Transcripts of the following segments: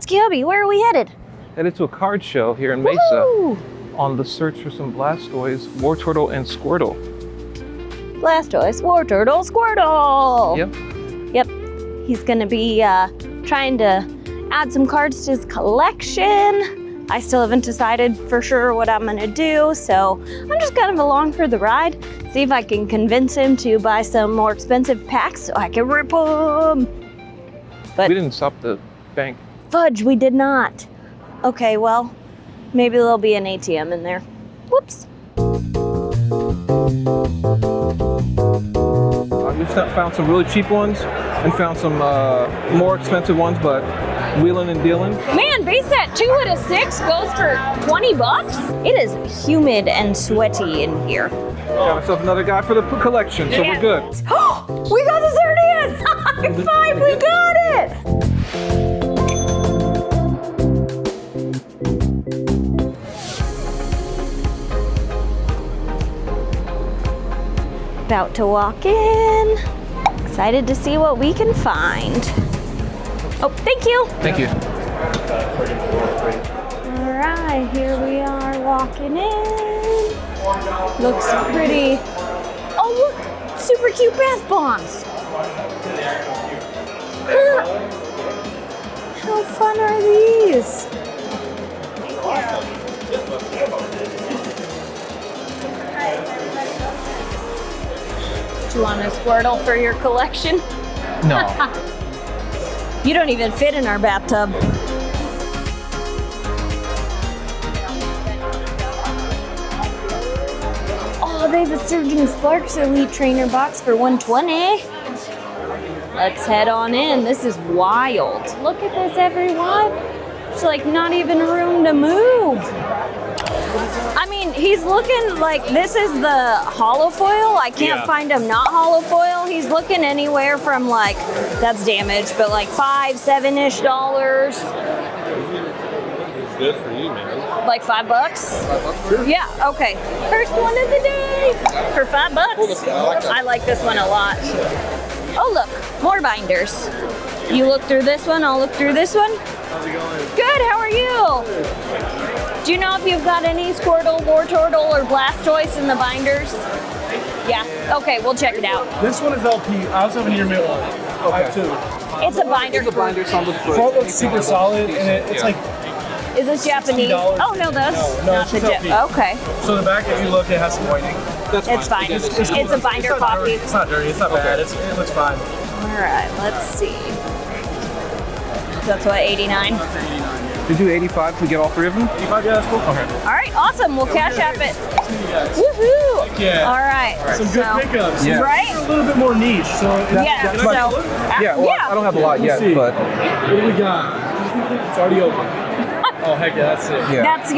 Let's hubby, where are we headed? Headed to a card show here in Mesa. Woo! On the search for some Blastoise, Wartortle, and Squirtle. Blastoise, Wartortle, Squirtle! Yep. He's gonna be trying to add some cards to his collection. I still haven't decided for sure what I'm gonna do, so I'm just kind of along for the ride. See if I can convince him to buy some more expensive packs so I can rip them. But We didn't stop the bank. fudge, we did not. Okay, well, maybe there'll be an ATM in there. Whoops. We've found some really cheap ones and found some more expensive ones, but wheeling and dealing. Man, base set 2 out of 6 goes for 20 bucks. It is humid and sweaty in here. Got myself another guy for the collection, so we're good. We got the Xerneas! High five, we got it! About to walk in. Excited to see what we can find. Oh, thank you. Thank you. All right, here we are walking in. Looks pretty. Oh, look, super cute bath bombs. How fun are these? Do you want a Squirtle for your collection? No. You don't even fit in our bathtub. Oh, they have a Surging Sparks Elite Trainer box for $120. Let's head on in. This is wild. Look at this, everyone. It's like not even room to move. I mean, he's looking like this is the hollow foil. I can't find him not hollow foil. He's looking anywhere from like, that's damaged, but like $5, $7-ish. It's good for you, man. Like $5? Sure. Yeah, okay. First one of the day for $5. I like this one a lot. Oh look, more binders. You look through this one, I'll look through this one. How's it going? Good, how are you? Do you know if you've got any Squirtle, Wartortle, or Blastoise in the binders? Yeah, okay, we'll check it out. This one is LP. I also have an intermediate one. I have two. It's a binder. It's a binder, so I'm looking for Front looks super solid, and it's like Is this Japanese? $60. Oh, no, that's No, not the it's LP. Okay, so the back. If you look, it has some whitening. That's it's fine. It's a binder not copy. dirty. It's not dirty. It's not bad. It looks fine. All right, let's see. So that's what, 89? Did you do 85 to get all three of them? 85, yeah, that's cool. Okay. All right, awesome. We'll cash app it. Woohoo! Yeah. All right. Some good pickups. Yeah. Right? A little bit more niche. So Yeah. Can I So. take a look? Yeah, well, I don't have a lot yet, see. but What do we got? It's already open. Oh heck yeah, that's sick. yeah. That's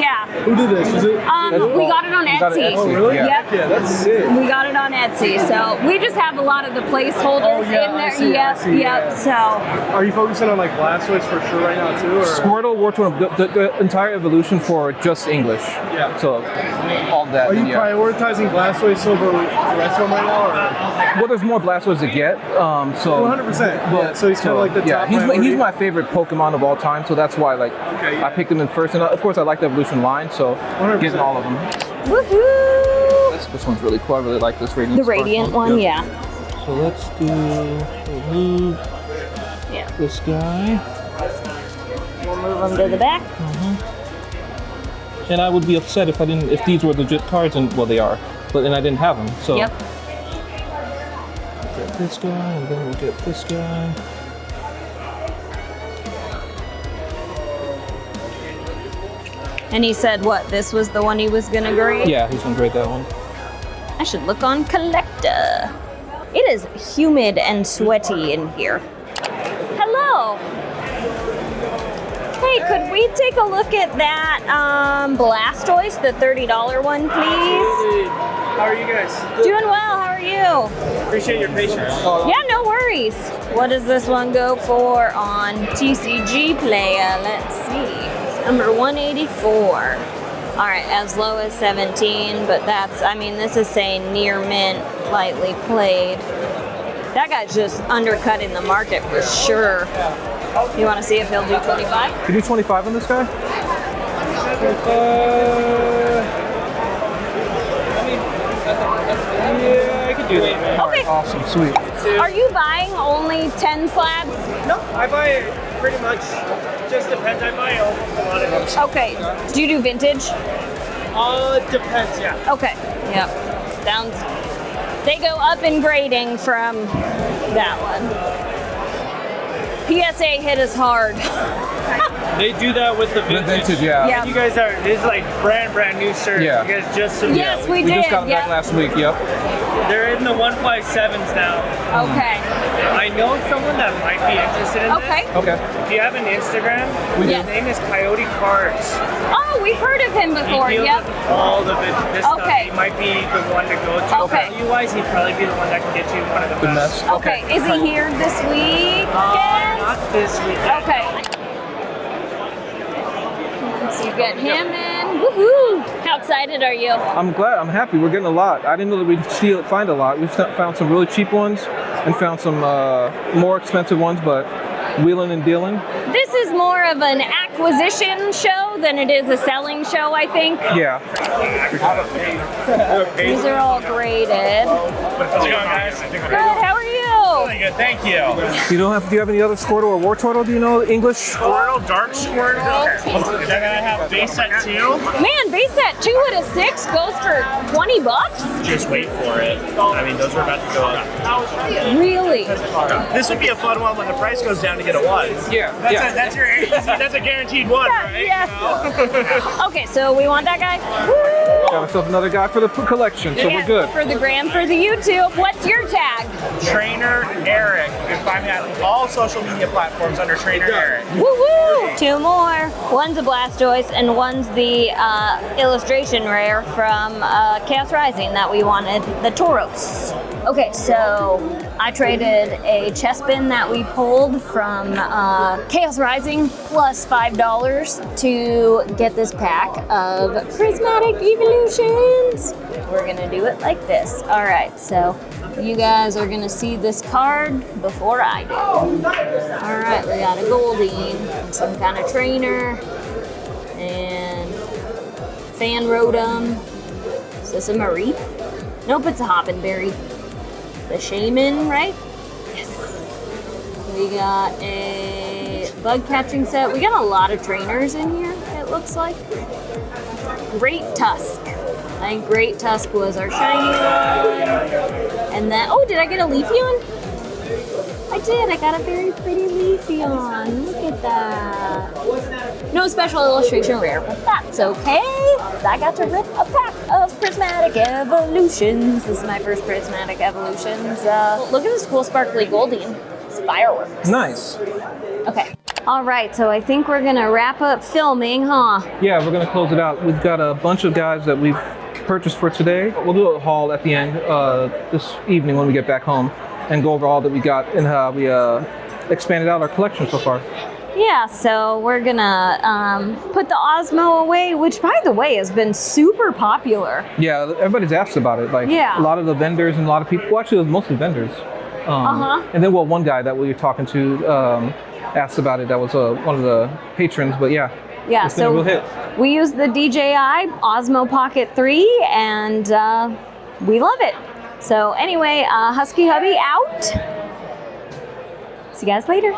Who did this? Was it? We got it on You got it Etsy. Oh really? Yeah. Yep. Yeah, that's sick. We got it on Etsy, so we just have a lot of the placeholders Oh, yeah, in there. I see, I see, Yep. yeah. So Are you focusing on like Blastoise for sure right now too? Or? Squirtle, Wartortle, the entire evolution for just English. Yeah. So all that. Are you yeah. prioritizing Blastoise over the rest of them right now? Or? Well, there's more Blastoise to get. So 100%. Yeah, so he's kind of like the top he's priority? my favorite Pokemon of all time, so that's why Okay, yeah. I picked him in first. And of course, I like the evolution line, so 100%. getting all of them. woohoo! This one's really cool. I really like this Radiant The Spark Radiant one, yeah. So let's do Yeah. this guy. We'll move them to the back. And I would be upset if these were legit cards, and well, they are, but then I didn't have them. So Yep. get this guy, and then we'll get this guy. And he said what? This was the one he was gonna grade? Yeah, he's gonna grade that one. I should look on Collector. It is humid and sweaty in here. Hello. Hey, could we take a look at that Blastoise, the $30 one, please? How are you guys? Doing well, how are you? Appreciate your patience. Yeah, no worries. What does this one go for on TCG Player? Let's see. Number 184. All right, as low as 17, but that's, I mean, this is saying near mint, lightly played. That guy's just undercutting the market for sure. You want to see if he'll do 25? Can you do 25 on this guy? Yeah, I could do that, man. Okay. Awesome, sweet. Are you buying only 10 slabs? No, I buy it pretty much. Just depends. I buy almost a lot of them. Okay. Do you do vintage? Depends, yeah. Okay. Yep. Sounds. They go up in grading from that one. PSA hit us hard. They do that with the vintage. Vintage, yeah. Yeah. You guys are, this is like brand new shirt. Yeah. You guys just, Yes, we We did. just got them back last week, yep. they're in the 157s now. Okay. I know someone that might be interested in Okay. Okay. this. Do you have an Instagram? Yes. His name is Coyote Cards. Oh, we've heard of him before. He deals Yep. with all the vintage stuff. Okay. He might be the one to go to. Okay. Value-wise, he'd probably be the one that can get you one of the Good best. mess. Okay. Is he here this weekend? Not this weekend. Okay. So you get him in. Woohoo! How excited are you? I'm glad. I'm happy. We're getting a lot. I didn't know that we'd find a lot. We've found some really cheap ones and found some more expensive ones, but wheeling and dealing. This is more of an acquisition show than it is a selling show, I think. Yeah. These are all graded. How's it going, guys? Good, how are you? Really good, thank you. Do you have any other Squirtle or Wartortle? Do you know English? Squirtle, dark Squirtle. They're gonna have base set 2. Man, base set 2 at a 6 goes for 20 bucks? Just wait for it. I mean, those are about to go up. Really? This would be a fun one when the price goes down to get a 1. Yeah. That's a guaranteed 1, right? Yes. Okay, so we want that guy? Got ourselves another guy for the collection, so we're good. For the gram, for the YouTube. What's your tag? Trainer Eric. You can find me on all social media platforms under Trainer Eric. Woo-woo! 2 more. One's a Blastoise and one's the illustration rare from Chaos Rising that we wanted, the Tauros. Okay, so I traded a chestbin that we pulled from Chaos Rising plus $5 to get this pack of Prismatic Evolutions. We're gonna do it like this. All right, so you guys are gonna see this card before I do. All right, we got a Goldeen, some kind of trainer, and Fan Rotom. Is this a Marie? Nope, it's a Hoppenberry. The Shaman, right? Yes. We got a bug catching set. We got a lot of trainers in here, it looks like. Great Tusk. I think Great Tusk was our shiny one. And then, oh, did I get a Leafeon? I did. I got a very pretty Leafeon. Look at that. No special illustration rare, but that's okay. I got to rip a pack of Prismatic Evolutions. This is my first Prismatic Evolutions. Look at this cool sparkly Goldeen. It's fireworks. Nice. Okay. All right, so I think we're gonna wrap up filming, huh? Yeah, we're gonna close it out. We've got a bunch of guys that we've purchased for today. We'll do a haul at the end this evening when we get back home and go over all that we got and how we expanded out our collection so far. Yeah, so we're gonna put the Osmo away, which by the way has been super popular. Yeah, everybody's asked about it. Like Yeah. a lot of the vendors and a lot of people. Well, actually, it was mostly vendors. And then, well, one guy that we were talking to asked about it. That was one of the patrons. But yeah, Yeah, it's been a real hit. we use the DJI Osmo Pocket 3 and we love it. So anyway, Husky Hubby out. See you guys later.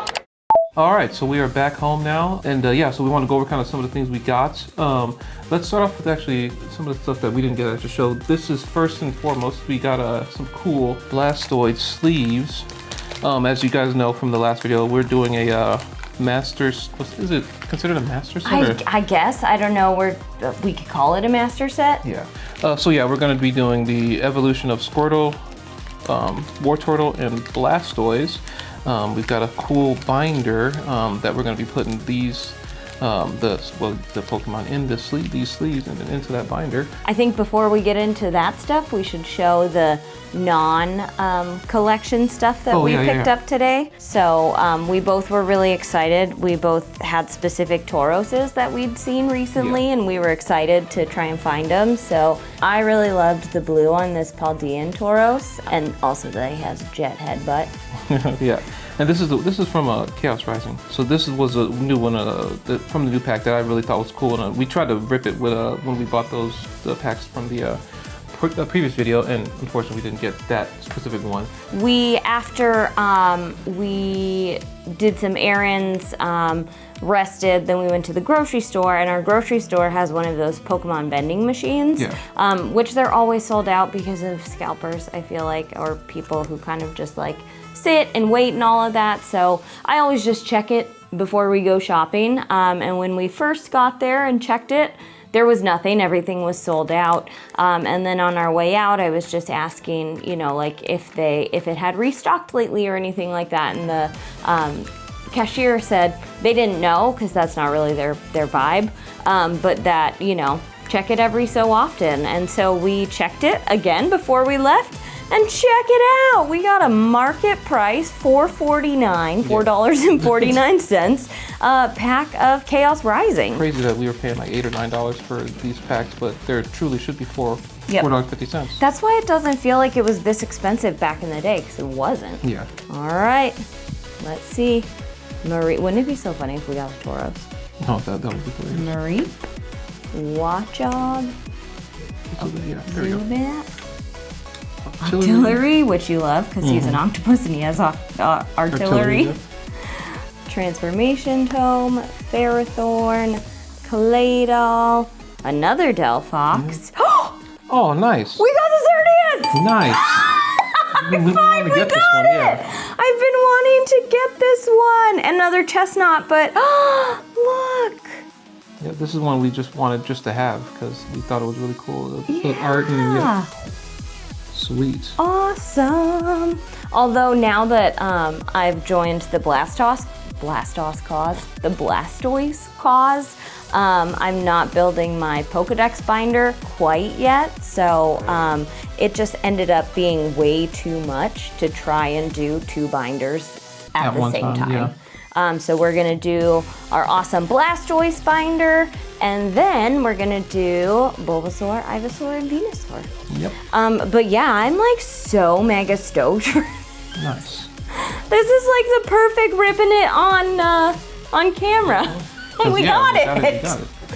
All right, so we are back home now, and yeah, so we want to go over kind of some of the things we got. Let's start off with actually some of the stuff that we didn't get to show. This is first and foremost, we got some cool Blastoise sleeves. As you guys know from the last video, we're doing a Masters, is it considered a master set? I guess, I don't know, we could call it a master set. Yeah. So yeah, we're going to be doing the evolution of Squirtle, Wartortle, and Blastoise. We've got a cool binder that we're going to be putting these, the Pokemon in these sleeves and then into that binder. I think before we get into that stuff, we should show the non-collection stuff that we picked up today. So we both were really excited. We both had specific Tauroses that we'd seen recently, and we were excited to try and find them. So I really loved the blue on this Paldean Tauros, and also that he has jet headbutt. Yeah. And this is from Chaos Rising. So this was a new one from the new pack that I really thought was cool. And we tried to rip it with when we bought the packs from the previous video, and unfortunately we didn't get that specific one. After we did some errands, rested, then we went to the grocery store, and our grocery store has one of those Pokemon vending machines, which they're always sold out because of scalpers, I feel like, or people who kind of just like sit and wait and all of that. So I always just check it before we go shopping. And when we first got there and checked it, there was nothing, everything was sold out. And then on our way out, I was just asking, you know, like if it had restocked lately or anything like that. And the cashier said they didn't know because that's not really their vibe, but that, you know, check it every so often. And so we checked it again before we left. And check it out, we got a market price, $4.49 pack of Chaos Rising. Crazy that we were paying like $8 or $9 for these packs, but there truly should be $4.50. That's why it doesn't feel like it was this expensive back in the day, because it wasn't. Yeah. All right, let's see. Marie, wouldn't it be so funny if we got a Tauros? No, that would be great. Marie, Watchog, Yeah, there you go. Artillery, which you love because he's an octopus and he has artillery. Transformation Tome, Ferrothorn, Claydol, another Delphox. Oh, nice. We got the Xerneas! Nice. We wanted to get this one, yeah. I've been wanting to get this one. Another chestnut, but look. Yeah, this is one we just wanted to have because we thought it was really cool. The art and sweet. Awesome. Although now that I've joined the Blastoise cause, I'm not building my Pokedex binder quite yet, so it just ended up being way too much to try and do 2 binders at the same time. Yeah. So we're gonna do our awesome Blastoise binder, and then we're gonna do Bulbasaur, Ivysaur, and Venusaur. Yep. But yeah, I'm like so mega stoked. Nice. This is like the perfect ripping it on camera. We got it.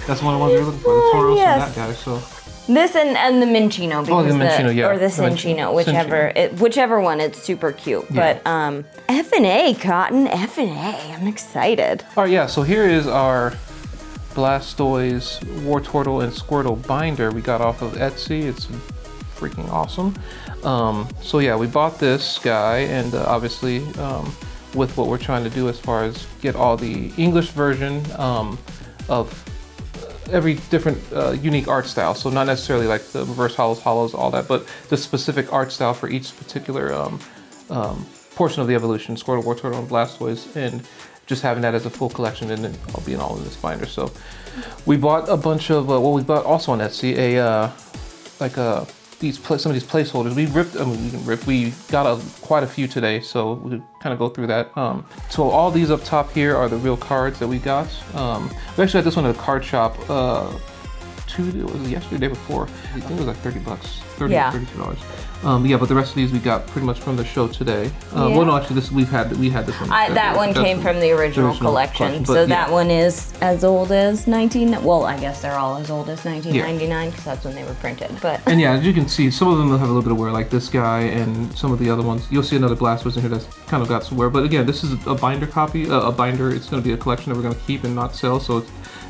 That's one of the ones we were looking for. The Tauros and that guy. So. This and the Minccino, because the Minccino, or the Cinccino, whichever one. It's super cute. Yeah. But F&A, Cotton, F&A. I'm excited. All right, yeah. So here is our Blastoise, Wartortle, and Squirtle binder we got off of Etsy. It's freaking awesome. So yeah, we bought this guy, and obviously with what we're trying to do as far as get all the English version of every different unique art style. So not necessarily like the reverse hollows, all that, but the specific art style for each particular portion of the evolution, Squirtle, Wartortle, and Blastoise, and just having that as a full collection, and then I'll be in all of this binder. So we bought a bunch of, we bought also on Etsy some of these placeholders. We got quite a few today, so we'll kind of go through that. So all these up top here are the real cards that we got. We actually had this one at a card shop yesterday, the day before. I think it was like $30, $32. Yeah, but the rest of these we got pretty much from the show today. Well, no, actually, we had this one. That one came from the original collection. So that one is as old as well, I guess they're all as old as 1999 because that's when they were printed. But and yeah, as you can see, some of them will have a little bit of wear, like this guy, and some of the other ones. You'll see another Blastoise in here that's kind of got some wear. But again, this is a binder copy. A binder. It's going to be a collection that we're going to keep and not sell. So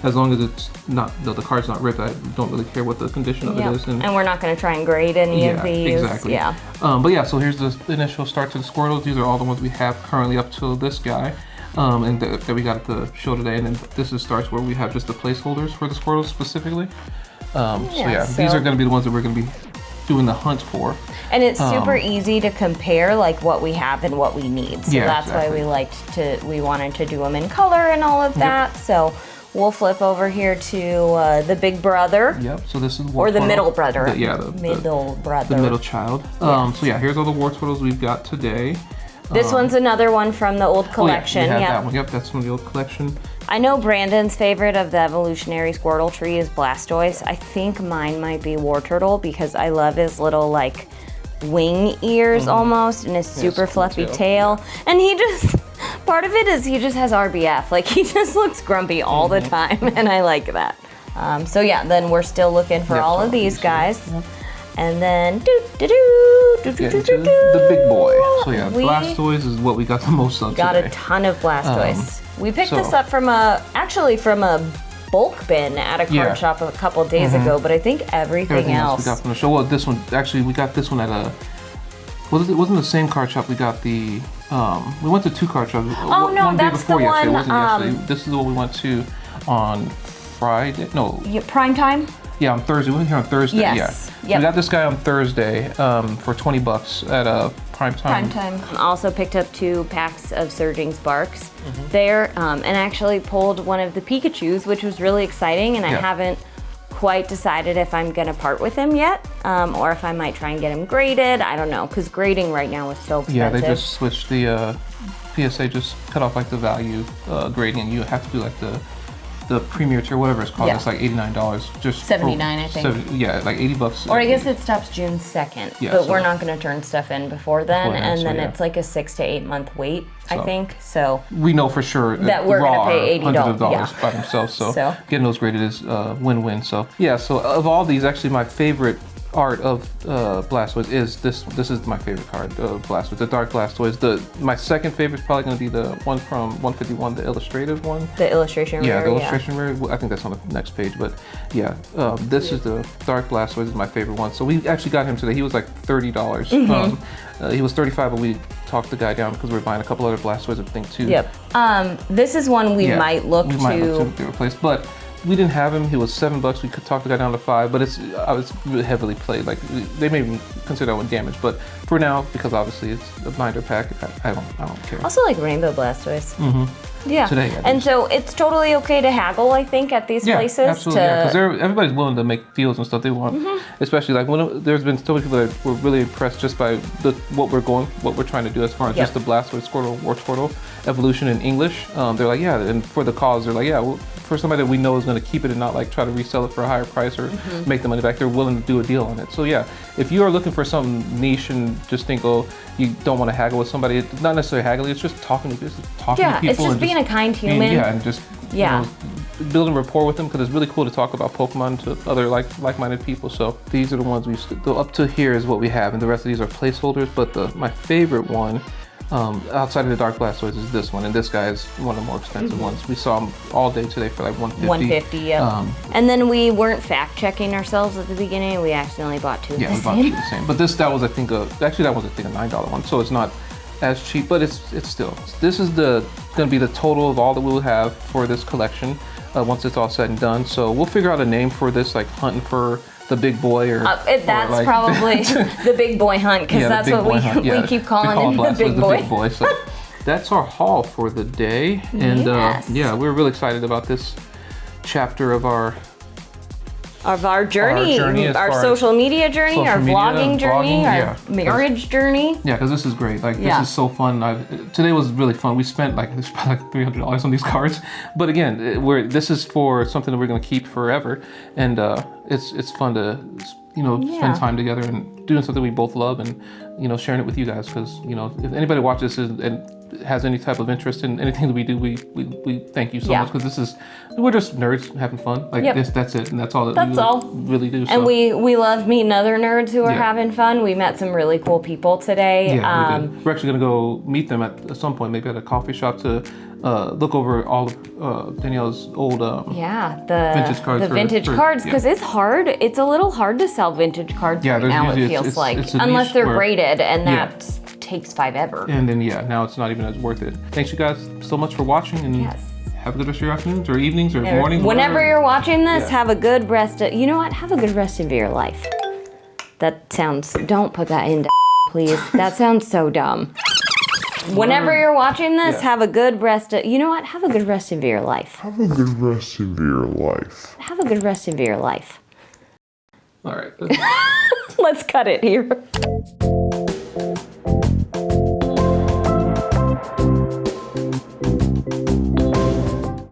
as long as it's not the card's not ripped, I don't really care what the condition of it is. And we're not going to try and grade any of these. Exactly. Yeah. But yeah, so here's the initial start to the Squirtles. These are all the ones we have currently up to this guy, and that we got at the show today. And then this starts where we have just the placeholders for the Squirtles specifically. So these are going to be the ones that we're going to be doing the hunt for. And it's super easy to compare like what we have and what we need. So that's why we wanted to do them in color and all of that. So we'll flip over here to the big brother. Yep, so this is Wartortle. Or the middle brother. The middle brother. The middle child. So yeah, here's all the Wartortles we've got today. This one's another one from the old collection. We have that one. Yep, that's from the old collection. I know Brandon's favorite of the evolutionary Squirtle tree is Blastoise. I think mine might be Wartortle because I love his little like wing ears almost and his super fluffy tail. And he just part of it is he just has RBF. Like, he just looks grumpy all the time, and I like that. So yeah, then we're still looking for all of these guys. And then the big boy. So yeah, Blastoise is what we got the most of got today. a ton of Blastoise. We picked this up from a bulk bin at a card shop a couple days ago, but I think everything else we got from the show. Well, this one actually we got this one at a. It wasn't the same card shop. We got the. We went to 2 card shops. Oh no, one day that's before the yesterday. one. It wasn't yesterday. This is the one we went to on Friday. No. Prime time. Yeah, on Thursday. We went here on Thursday. Yes. Yeah. So Yep. we got this guy on Thursday for $20 at a prime time. Also picked up 2 packs of Surging Sparks there, and actually pulled one of the Pikachus, which was really exciting. And I haven't quite decided if I'm gonna part with him yet, or if I might try and get him graded. I don't know, because grading right now is so expensive. Yeah, they just switched the PSA, just cut off like the value grading, and you have to do like the premier tier, whatever it's called. Yeah. It's like $89. Just $79, I think. Like $80. Or I guess it stops June 2nd, Yeah, but so- we're not going to turn stuff in before then, and so then yeah. it's like a 6 to 8 month wait, I think. So we know for sure that we're raw gonna pay $80 hundreds of dollars yeah. by themselves. So, So. getting those graded is win-win. So yeah. So of all these, actually, my favorite art of Blastoise is this. This is my favorite card of Blastoise, the Dark Blastoise. My second favorite is probably going to be the one from 151, the illustrative one. the illustration Yeah, rare, the illustration rare. I think that's on the next page, but yeah, this is the Dark Blastoise is my favorite one. So we actually got him today. He was like $30. He was $35, but we talked the guy down because we were buying a couple other Blastoise, I think, too. Yep. This is one we might look to replace, but we didn't have him. He was $7. We could talk the guy down to $5, but I was really heavily played. Like they may even consider that one damaged, but for now, because obviously it's a binder pack, I don't care. Also like Rainbow Blastoise. Yeah. Today, and so it's totally okay to haggle, I think, at these places. Absolutely, because everybody's willing to make deals and stuff they want. Especially like when there's been so many people that were really impressed just by what we're trying to do as far as just the Blastoise, Squirtle, Wartortle evolution in English. They're like, yeah, and for the cause, they're like, yeah, well, for somebody that we know is going to keep it and not like try to resell it for a higher price or make the money back, they're willing to do a deal on it. So yeah, if you are looking for some niche and just think, oh, you don't want to haggle with somebody, it's not necessarily haggling, it's just talking to people. It's just being a kind human. And just you know, building rapport with them, because it's really cool to talk about Pokemon to other like-minded people. So these are the ones up to here is what we have, and the rest of these are placeholders. But my favorite one, outside of the Dark Blastoise, is this one, and this guy is one of the more expensive ones. We saw him all day today for like $150. $150, yeah. And then we weren't fact-checking ourselves at the beginning. We accidentally bought 2 of the same. Yeah, we bought 2 of the same. But that was, I think, a $9 one, so it's not as cheap, but it's still. This is going to be the total of all that we will have for this collection once it's all said and done. So we'll figure out a name for this, like hunting for the big boy, or that's like, probably the big boy hunt, because that's what we keep calling it, the big boy. So that's our haul for the day, and yeah, we're really excited about this chapter of our journey, our social media journey, our vlogging journey, our marriage journey. Yeah, because this is great. Like this is so fun. Today was really fun. We spent like $300 on these cards, but again, this is for something that we're going to keep forever, and it's fun to spend time together and doing something we both love, and sharing it with you guys, because if anybody watches this and has any type of interest in anything that we do, we thank you so much, because we're just nerds having fun. Like that's it, and that's all we really do. So. And we love meeting other nerds who are having fun. We met some really cool people today. Yeah, we did. We're actually gonna go meet them at some point, maybe at a coffee shop, to look over all of Danielle's old the vintage cards. The vintage cards, because it's hard. It's a little hard to sell vintage cards right now. It feels like, unless they're graded, and that takes forever. And then now it's not even as worth it. Thanks you guys so much for watching, and have a good rest of your afternoons or evenings or mornings. Whenever you're watching this, have a good rest of, have a good rest of your life. That sounds, don't put that into please. That sounds so dumb. Whenever you're watching this, have a good rest of, have a good rest of your life. Have a good rest of your life. Have a good rest of your life. All right. Let's cut it here.